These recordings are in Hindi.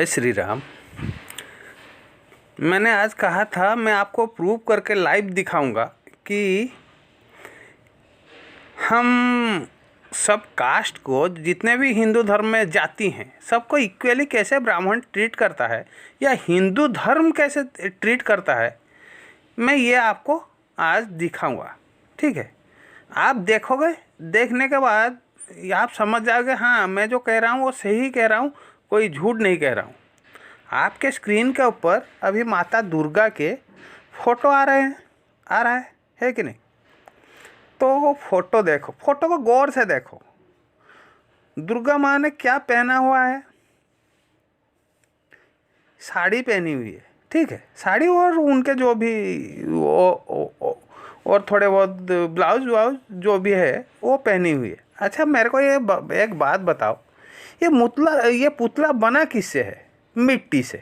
जय श्री राम। मैंने आज कहा था मैं आपको प्रूव करके लाइव दिखाऊंगा कि हम सब कास्ट को, जितने भी हिंदू धर्म में जाति हैं, सबको इक्वली कैसे ब्राह्मण ट्रीट करता है या हिंदू धर्म कैसे ट्रीट करता है, मैं ये आपको आज दिखाऊंगा। ठीक है, आप देखोगे, देखने के बाद आप समझ जाओगे हाँ मैं जो कह रहा हूँ वो सही कह रहा हूँ, कोई झूठ नहीं कह रहा हूँ। आपके स्क्रीन के ऊपर अभी माता दुर्गा के फोटो आ रहा है कि नहीं? तो वो फोटो देखो, फोटो को गौर से देखो। दुर्गा माँ ने क्या पहना हुआ है? साड़ी पहनी हुई है। ठीक है, साड़ी और उनके जो भी और थोड़े बहुत ब्लाउज व्लाउज जो भी है वो पहनी हुई है। अच्छा, मेरे को ये एक बात बताओ, ये पुतला बना किससे है? मिट्टी से।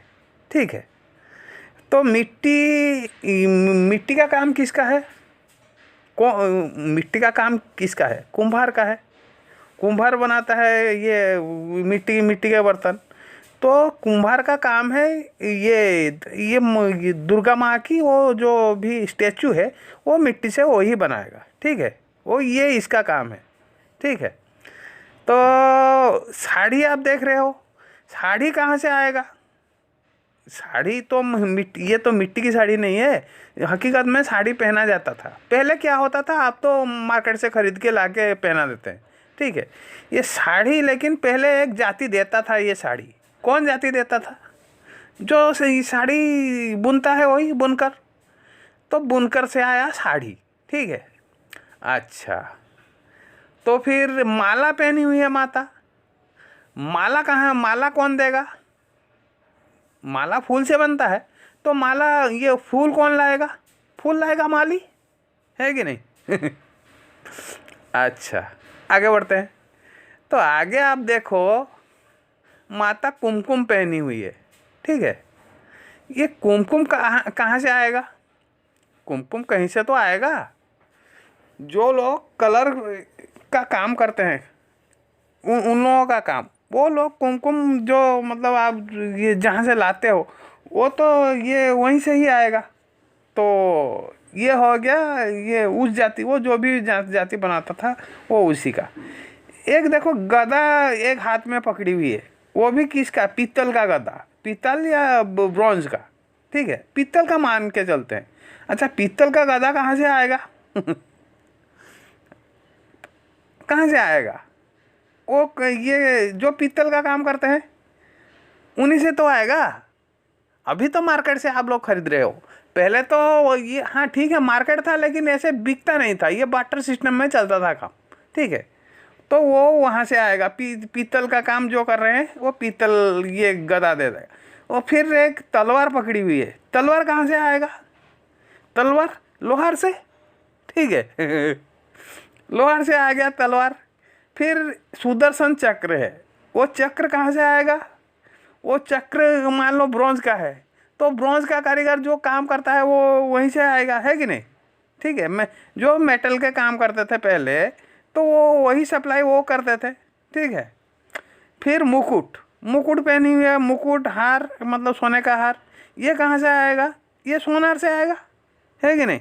ठीक है, तो मिट्टी का काम किसका है? मिट्टी का काम किसका है? कुम्हार का है। कुम्हार बनाता है ये मिट्टी के बर्तन। तो कुम्हार का काम है ये दुर्गा माँ की वो जो भी स्टैचू है वो मिट्टी से वो ही बनाएगा। ठीक है, वो ये इसका काम है। ठीक है, तो साड़ी आप देख रहे हो, साड़ी कहाँ से आएगा? साड़ी तो ये तो मिट्टी की साड़ी नहीं है। हकीकत में साड़ी पहना जाता था। पहले क्या होता था, आप तो मार्केट से खरीद के लाके पहना देते हैं। ठीक है, ये साड़ी लेकिन पहले एक जाति देता था। ये साड़ी कौन जाति देता था? जो साड़ी बुनता है वही बुनकर। तो बुनकर से आया साड़ी। ठीक है, अच्छा, तो फिर माला पहनी हुई है माता। माला कहाँ? माला कौन देगा? माला फूल से बनता है, तो माला ये फूल कौन लाएगा? फूल लाएगा माली, है कि नहीं? अच्छा, आगे बढ़ते हैं। तो आगे आप देखो, माता कुमकुम पहनी हुई है। ठीक है, ये कुमकुम कहाँ से आएगा? कुमकुम कहीं से तो आएगा। जो लोग कलर का काम करते हैं उन लोगों का काम, वो लोग कुमकुम जो मतलब आप ये जहाँ से लाते हो वो तो ये वहीं से ही आएगा। तो ये हो गया ये उस जाति, वो जो भी जाति बनाता था वो उसी का। एक देखो गदा एक हाथ में पकड़ी हुई है, वो भी किसका? पीतल का गदा, पीतल या ब्रॉन्ज का। ठीक है, पीतल का मान के चलते हैं। अच्छा, पीतल का गदा कहाँ से आएगा? कहाँ से आएगा? वो ये जो पीतल का काम करते हैं उन्हीं से तो आएगा। अभी तो मार्केट से आप लोग खरीद रहे हो, पहले तो ये हाँ ठीक है मार्केट था, लेकिन ऐसे बिकता नहीं था, ये बार्टर सिस्टम में चलता था काम। ठीक है, तो वो वहाँ से आएगा। पीतल का काम जो कर रहे हैं वो पीतल ये गदा दे देगा। और फिर एक तलवार पकड़ी हुई है, तलवार कहाँ से आएगा? तलवार लोहार से। ठीक है, लोहार से आ गया तलवार। फिर सुदर्शन चक्र है, वो चक्र कहाँ से आएगा? वो चक्र मान लो ब्रॉन्ज का है, तो ब्रॉन्ज का कारीगर जो काम करता है वो वहीं से आएगा, है कि नहीं? ठीक है, मैं जो मेटल के काम करते थे पहले तो वो वही सप्लाई वो करते थे। ठीक है, फिर मुकुट पहनी हुई है, मुकुट हार मतलब सोने का हार, ये कहाँ से आएगा? ये सोनार से आएगा, है कि नहीं?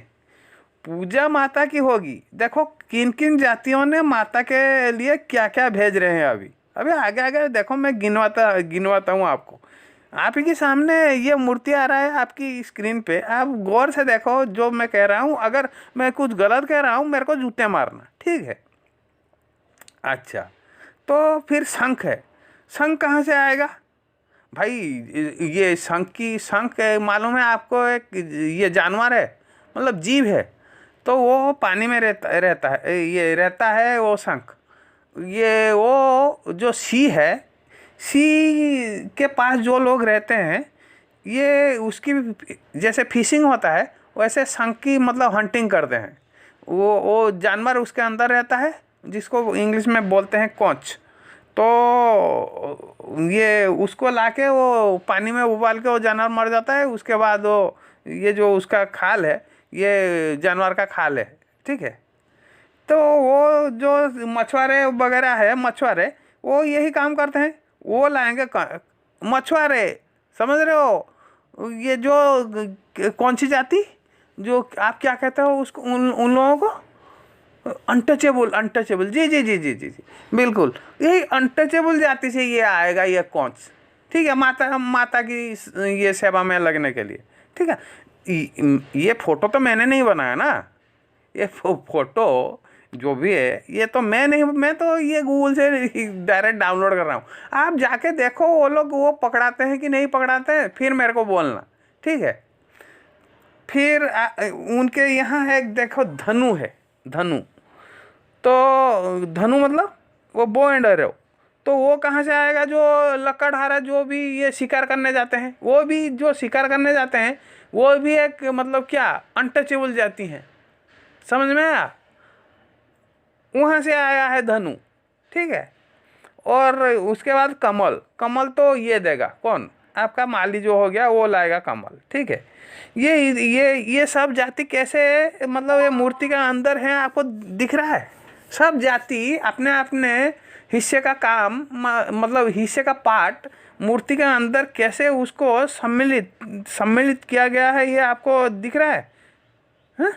पूजा माता की होगी। देखो किन किन जातियों ने माता के लिए क्या क्या भेज रहे हैं। अभी अभी आगे आगे देखो, मैं गिनवाता हूँ आपको। आप ही के सामने ये मूर्ति आ रहा है आपकी स्क्रीन पे, आप गौर से देखो जो मैं कह रहा हूँ। अगर मैं कुछ गलत कह रहा हूँ मेरे को जूते मारना, ठीक है? अच्छा, तो फिर शंख है। शंख कहाँ से आएगा भाई? ये शंख मालूम है आपको? एक ये जानवर है, मतलब जीव है, तो वो पानी में रहता है वो शंख। ये वो जो सी है, सी के पास जो लोग रहते हैं, ये उसकी जैसे फिशिंग होता है वैसे शंख की मतलब हंटिंग करते हैं। वो जानवर उसके अंदर रहता है जिसको इंग्लिश में बोलते हैं कोंच। तो ये उसको लाके वो पानी में उबाल के वो जानवर मर जाता है। उसके बाद वो ये जो उसका खाल है, ये जानवर का खाल है। ठीक है, तो वो जो मछुआरे वगैरह है, मछुआरे वो यही काम करते हैं। वो लाएंगे मछुआरे, समझ रहे हो, ये जो कौन सी जाति, जो आप क्या कहते हो उसको, उन लोगों को अनटचेबल, अनटचेबल, जी जी जी जी जी जी, बिल्कुल यही अनटचेबल जाति से ये आएगा ये कौंच, ठीक है, माता माता की ये सेवा में लगने के लिए, ठीक है। ये फोटो तो मैंने नहीं बनाया ना, ये फोटो जो भी है ये तो मैं नहीं, मैं तो ये गूगल से डायरेक्ट डाउनलोड कर रहा हूँ। आप जाके देखो वो लोग वो पकड़ाते हैं कि नहीं पकड़ाते हैं, फिर मेरे को बोलना, ठीक है। फिर उनके यहाँ है, देखो धनु है, धनु, तो धनु मतलब वो बो एंड एरो, तो वो कहाँ से आएगा, जो लकड़हारा जो भी ये शिकार करने जाते हैं, वो भी जो शिकार करने जाते हैं वो भी एक मतलब क्या अनटचेबल जाती हैं, समझ में आया, वहाँ से आया है धनु, ठीक है। और उसके बाद कमल, कमल तो ये देगा कौन, आपका माली जो हो गया वो लाएगा कमल, ठीक है। ये सब जाति कैसे, मतलब ये मूर्ति का अंदर है, आपको दिख रहा है, सब जाति अपने अपने हिस्से का काम, मतलब हिस्से का पार्ट मूर्ति के अंदर कैसे उसको सम्मिलित किया गया है, ये आपको दिख रहा है, हाँ?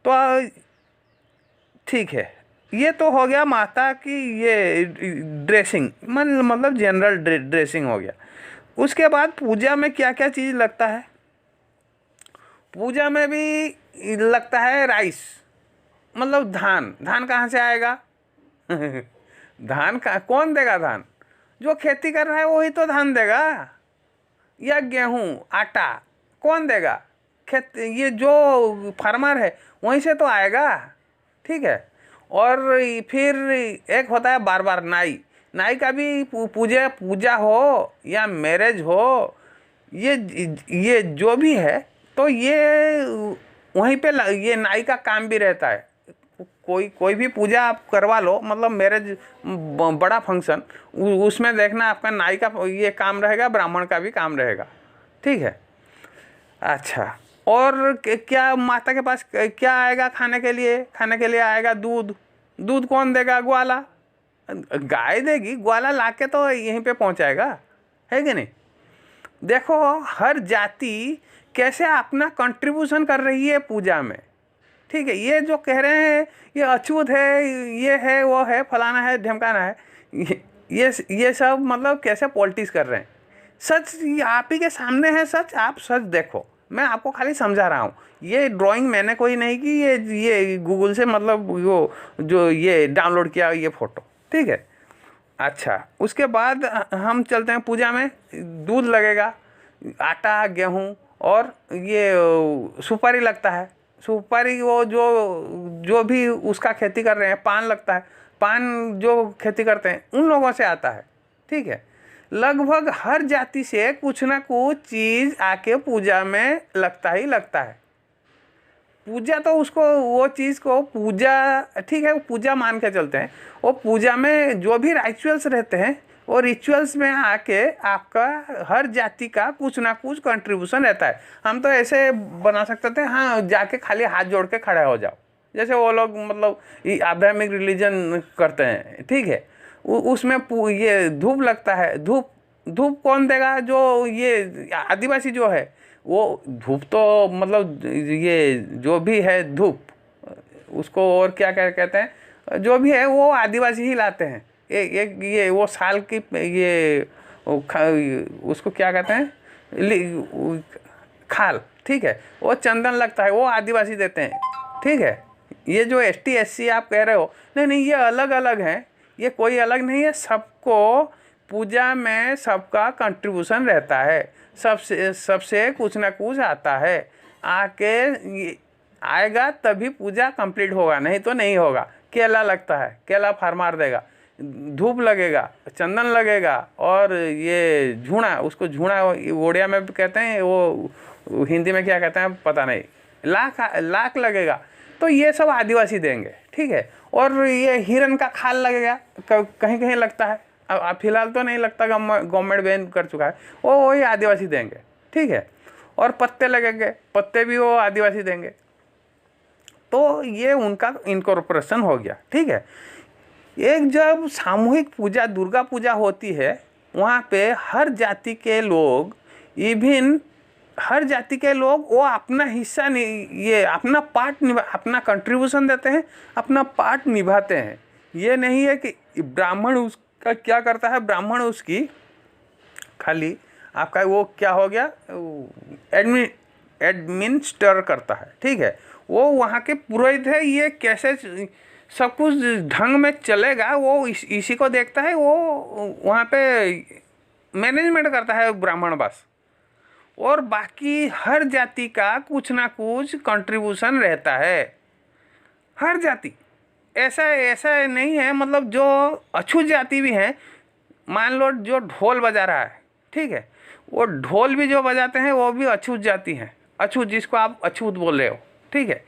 तो ठीक है, ये तो हो गया माता की ये ड्रेसिंग, मतलब जनरल ड्रेसिंग हो गया। उसके बाद पूजा में क्या क्या चीज़ लगता है, पूजा में भी लगता है राइस, मतलब धान, धान कहाँ से आएगा धान का कौन देगा, धान जो खेती कर रहा है वही तो धान देगा, या गेहूँ आटा कौन देगा, खेत ये जो फार्मर है वहीं से तो आएगा, ठीक है। और फिर एक होता है बार बार नाई, नाई का भी पूजा हो या मैरिज हो, ये जो भी है तो ये वहीं पे ये नाई का काम भी रहता है। कोई भी पूजा आप करवा लो, मतलब मैरिज बड़ा फंक्शन, उसमें देखना आपका नाई का ये काम रहेगा, ब्राह्मण का भी काम रहेगा, ठीक है। अच्छा, और क्या माता के पास क्या आएगा खाने के लिए, खाने के लिए आएगा दूध, दूध कौन देगा, ग्वाला, गाय देगी, ग्वाला लाके तो यहीं पे पहुंचाएगा, है कि नहीं। देखो हर जाति कैसे अपना कंट्रीब्यूशन कर रही है पूजा में, ठीक है। ये जो कह रहे हैं ये अछूत है, ये है, वो है, फलाना है, ढमकाना है, ये सब मतलब कैसे पॉलिटिक्स कर रहे हैं। सच आप ही के सामने है, सच आप सच देखो, मैं आपको खाली समझा रहा हूँ। ये ड्राइंग मैंने कोई नहीं की, ये गूगल से मतलब वो जो ये डाउनलोड किया ये फ़ोटो, ठीक है। अच्छा, उसके बाद हम चलते हैं पूजा में, दूध लगेगा, आटा, गेहूँ, और ये सुपारी लगता है, सुपारी वो जो भी उसका खेती कर रहे हैं, पान लगता है, पान जो खेती करते हैं उन लोगों से आता है, ठीक है। लगभग हर जाति से कुछ ना कुछ चीज़ आके पूजा में लगता ही लगता है। पूजा तो उसको वो चीज़ को पूजा, ठीक है, पूजा मान के चलते हैं, वो पूजा में जो भी रिचुअल्स रहते हैं वो रिचुअल्स में आके आपका हर जाति का कुछ ना कुछ कंट्रीब्यूशन रहता है। हम तो ऐसे बना सकते थे, हाँ जाके खाली हाथ जोड़ के खड़े हो जाओ, जैसे वो लोग मतलब अब्राहमिक रिलीजन करते हैं, ठीक है। उसमें ये धूप लगता है, धूप कौन देगा, जो ये आदिवासी जो है वो धूप तो मतलब ये जो भी है धूप, उसको और क्या कहते हैं, जो भी है वो आदिवासी ही लाते हैं। ये वो साल की ये उसको क्या कहते हैं, खाल, ठीक है, वो चंदन लगता है, वो आदिवासी देते हैं, ठीक है। ये जो ST SC आप कह रहे हो, नहीं ये अलग अलग हैं, ये कोई अलग नहीं है, सबको पूजा में सबका कंट्रीब्यूशन रहता है, सबसे कुछ ना कुछ आता है, आके आएगा तभी पूजा कंप्लीट होगा, नहीं तो नहीं होगा। केला लगता है, केला फार्मर देगा, धूप लगेगा, चंदन लगेगा, और ये झूणा, उसको झूणा ओडिया में कहते हैं, वो हिंदी में क्या कहते हैं पता नहीं, लाख लगेगा, तो ये सब आदिवासी देंगे, ठीक है। और ये हिरन का खाल लगेगा, कहीं कहीं लगता है, अब फिलहाल तो नहीं लगता, गवर्नमेंट बैन कर चुका है, वो वही आदिवासी देंगे, ठीक है। और पत्ते लगेंगे, पत्ते भी वो आदिवासी देंगे, तो ये उनका इनकॉर्पोरेशन हो गया, ठीक है। एक जब सामूहिक पूजा दुर्गा पूजा होती है वहाँ पे हर जाति के लोग, इवन हर जाति के लोग वो अपना हिस्सा ये अपना पार्ट अपना कंट्रीब्यूशन देते हैं, अपना पार्ट निभाते हैं। ये नहीं है कि ब्राह्मण उसका क्या करता है, ब्राह्मण उसकी खाली आपका वो क्या हो गया एडमिनिस्टर करता है, ठीक है, वो वहाँ के पुरोहित है, ये कैसे सब कुछ ढंग में चलेगा वो इसी को देखता है, वो वहाँ पे मैनेजमेंट करता है ब्राह्मण बस। और बाकी हर जाति का कुछ ना कुछ कंट्रीब्यूशन रहता है, हर जाति। ऐसा ऐसा नहीं है, मतलब जो अछूत जाति भी है, मान लो जो ढोल बजा रहा है, ठीक है, वो ढोल भी जो बजाते हैं वो भी अछूत जाति हैं, अछूत जिसको आप अछूत बोल रहे हो, ठीक है,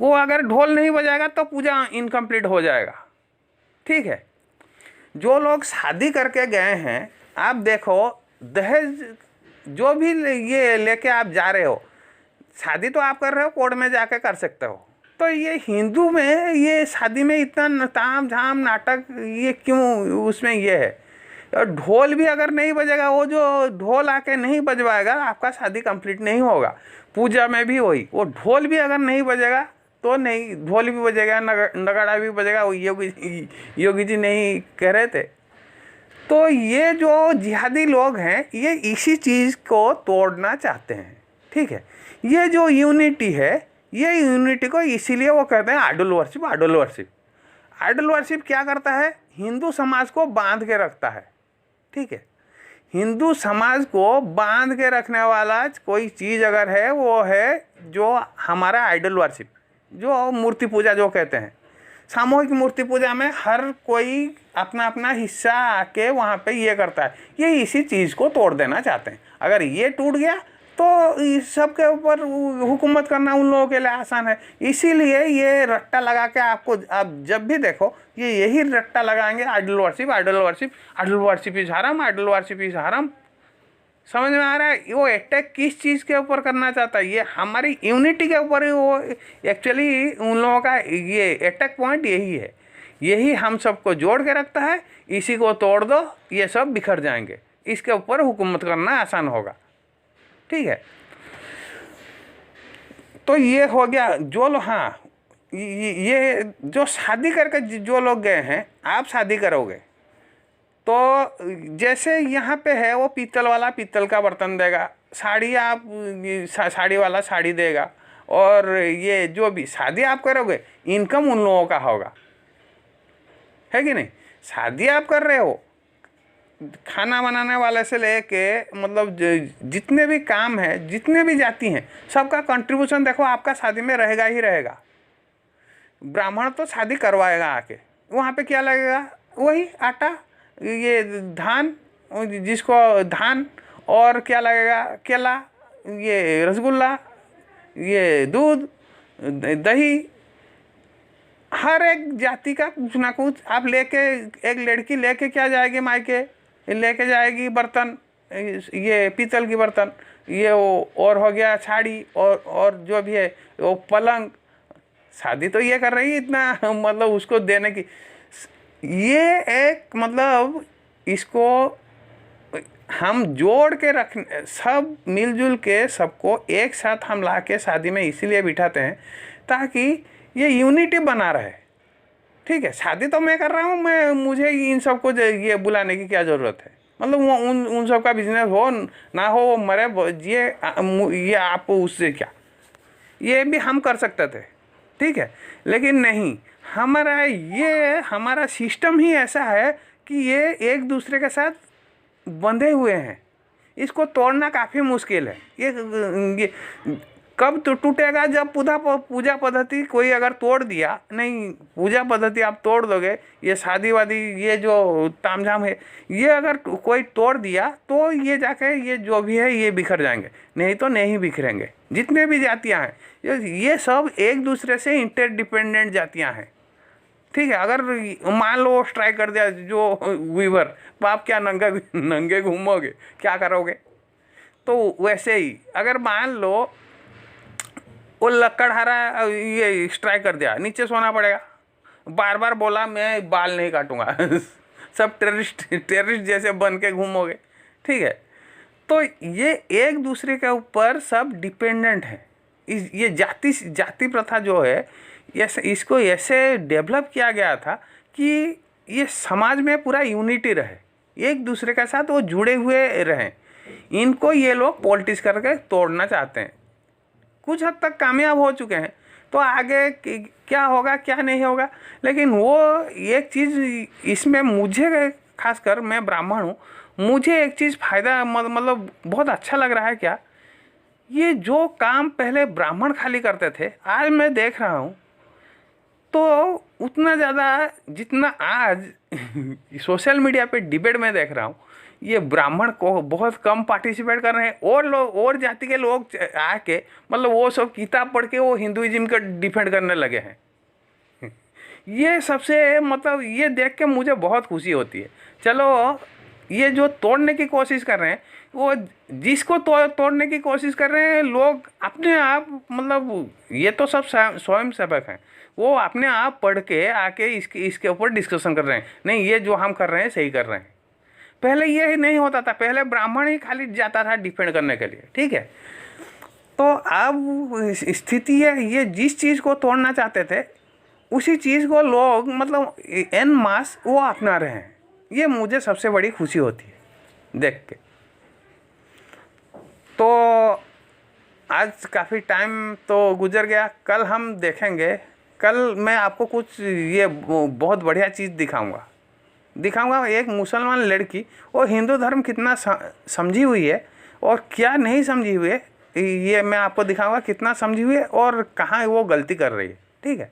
वो अगर ढोल नहीं बजाएगा तो पूजा इनकम्प्लीट हो जाएगा, ठीक है। जो लोग शादी करके गए हैं, आप देखो दहेज जो भी ये लेके आप जा रहे हो, शादी तो आप कर रहे हो कोर्ट में जाके कर सकते हो, तो ये हिंदू में ये शादी में इतना ताम झाम नाटक ये क्यों उसमें ये है। और ढोल भी अगर नहीं बजेगा, वो जो ढोल आके नहीं बजवाएगा आपका शादी कंप्लीट नहीं होगा। पूजा में भी वही, वो ढोल भी अगर नहीं बजेगा तो नहीं, ढोल भी बजेगा, नगाड़ा भी बजेगा, वो योगी जी नहीं कह रहे थे। तो ये जो जिहादी लोग हैं ये इसी चीज़ को तोड़ना चाहते हैं, ठीक है। ये जो यूनिटी है, ये यूनिटी को इसीलिए वो कहते हैं idol worship. Idol worship, idol worship क्या करता है, हिंदू समाज को बांध के रखता है, ठीक है। हिंदू समाज को बांध के रखने वाला कोई चीज़ अगर है वो है जो हमारा आइडल वर्शिप, जो मूर्ति पूजा जो कहते हैं। सामूहिक मूर्ति पूजा में हर कोई अपना अपना हिस्सा आके वहाँ पे ये करता है, ये इसी चीज़ को तोड़ देना चाहते हैं। अगर ये टूट गया तो इस सब के ऊपर हुकूमत करना उन लोगों के लिए आसान है। इसीलिए ये रट्टा लगा के आपको, आप जब भी देखो ये यही रट्टा लगाएंगे, idol worship, idol worship, idol worship is हराम, आइडल वर्शिप इज हराम। समझ में आ रहा है वो अटैक किस चीज़ के ऊपर करना चाहता है, ये हमारी यूनिटी के ऊपर ही वो एक्चुअली उन लोगों का ये अटैक पॉइंट यही है, यही हम सबको जोड़ के रखता है। इसी को तोड़ दो ये सब बिखर जाएंगे, इसके ऊपर हुकूमत करना आसान होगा, ठीक है। तो ये हो गया जो लोग, हाँ ये जो शादी करके जो लोग गए हैं, आप शादी करोगे तो जैसे यहाँ पे है वो पीतल वाला पीतल का बर्तन देगा, साड़ी आप साड़ी वाला साड़ी देगा, और ये जो भी शादी आप करोगे इनकम उन लोगों का होगा, है कि नहीं। शादी आप कर रहे हो, खाना बनाने वाले से लेके मतलब जितने भी काम है, जितने भी जाति हैं, सबका कंट्रीब्यूशन देखो आपका शादी में रहेगा ही रहेगा। ब्राह्मण तो शादी करवाएगा आके, वहाँ पे क्या लगेगा, वही आटा, ये धान, जिसको धान, और क्या लगेगा, केला, ये रसगुल्ला, ये दूध, दही, हर एक जाति का कुछ ना कुछ आप लेके, एक लड़की लेके क्या जाएगी मायके, लेके जाएगी बर्तन, ये पीतल की बर्तन, ये वो, और हो गया साड़ी, और जो भी है वो पलंग। शादी तो ये कर रही है इतना, मतलब उसको देने की, ये एक मतलब इसको हम जोड़ के रख, सब मिलजुल के सबको एक साथ हम ला के शादी में इसीलिए बिठाते हैं ताकि ये यूनिटी बना रहे, ठीक है। शादी तो मैं कर रहा हूँ, मैं मुझे इन सबको ये बुलाने की क्या ज़रूरत है, मतलब वो उन सब का बिजनेस हो ना हो, वो मरे ये आप उससे क्या, ये भी हम कर सकते थे, ठीक है। लेकिन नहीं, हमारा सिस्टम ही ऐसा है कि ये एक दूसरे के साथ बंधे हुए हैं, इसको तोड़ना काफ़ी मुश्किल है। ये कब तो टूटेगा, जब पूजा पद्धति कोई अगर तोड़ दिया, नहीं पूजा पद्धति आप तोड़ दोगे, ये शादी वादी ये जो तामझाम है ये अगर कोई तोड़ दिया तो ये जाके ये जो भी है ये बिखर जाएंगे, नहीं तो नहीं बिखरेंगे। जितने भी जातियां हैं ये सब एक दूसरे से इंटरडिपेंडेंट जातियां हैं, ठीक है। अगर मान लो स्ट्राइक कर दिया जो वीवर, तो आप क्या नंगे घूमोगे, क्या करोगे। तो वैसे ही अगर मान लो वो लकड़हारा ये स्ट्राइक कर दिया, नीचे सोना पड़ेगा, बार बार बोला मैं बाल नहीं काटूंगा सब टेररिस्ट जैसे बन के घूमोगे, ठीक है। तो ये एक दूसरे के ऊपर सब डिपेंडेंट है। ये जाति प्रथा जो है, इसको ऐसे डेवलप किया गया था कि ये समाज में पूरा यूनिटी रहे, एक दूसरे के साथ वो जुड़े हुए रहें। इनको ये लोग पॉलिटिक्स करके तोड़ना चाहते हैं। कुछ हद तक कामयाब हो चुके हैं, तो आगे क्या होगा क्या नहीं होगा। लेकिन वो एक चीज़ इसमें मुझे, खासकर मैं ब्राह्मण हूँ, मुझे एक चीज़ फ़ायदा मतलब बहुत अच्छा लग रहा है। क्या, ये जो काम पहले ब्राह्मण खाली करते थे, आज मैं देख रहा हूँ तो उतना ज़्यादा जितना आज सोशल मीडिया पे डिबेट में देख रहा हूँ, ये ब्राह्मण को बहुत कम पार्टिसिपेट कर रहे हैं। और लोग, और जाति के लोग आके मतलब वो सब किताब पढ़ के वो हिंदुइज्म का डिफेंड करने लगे हैं। ये सबसे मतलब ये देख के मुझे बहुत खुशी होती है। चलो, ये जो तोड़ने की कोशिश कर रहे हैं, वो जिसको तोड़ने की कोशिश कर रहे हैं लोग अपने आप, मतलब ये तो सब स्वयं सेवक हैं, वो अपने आप पढ़ के आके इसके ऊपर डिस्कशन कर रहे हैं, नहीं ये जो हम कर रहे हैं सही कर रहे हैं। पहले ये नहीं होता था, पहले ब्राह्मण ही खाली जाता था डिफेंड करने के लिए, ठीक है। तो अब स्थिति है, ये जिस चीज़ को तोड़ना चाहते थे उसी चीज़ को लोग मतलब एन मास वो अपना रहे हैं। ये मुझे सबसे बड़ी खुशी होती है देख के। तो आज काफ़ी टाइम तो गुजर गया, कल हम देखेंगे। कल मैं आपको कुछ ये बहुत बढ़िया चीज़ दिखाऊंगा। एक मुसलमान लड़की वो हिंदू धर्म कितना समझी हुई है और क्या नहीं समझी हुई है, ये मैं आपको दिखाऊंगा। कितना समझी हुई है और कहाँ वो गलती कर रही है, ठीक है।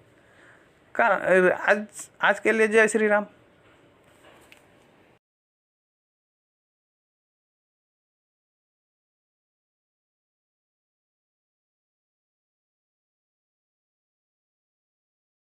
आज के लिए जय श्री राम।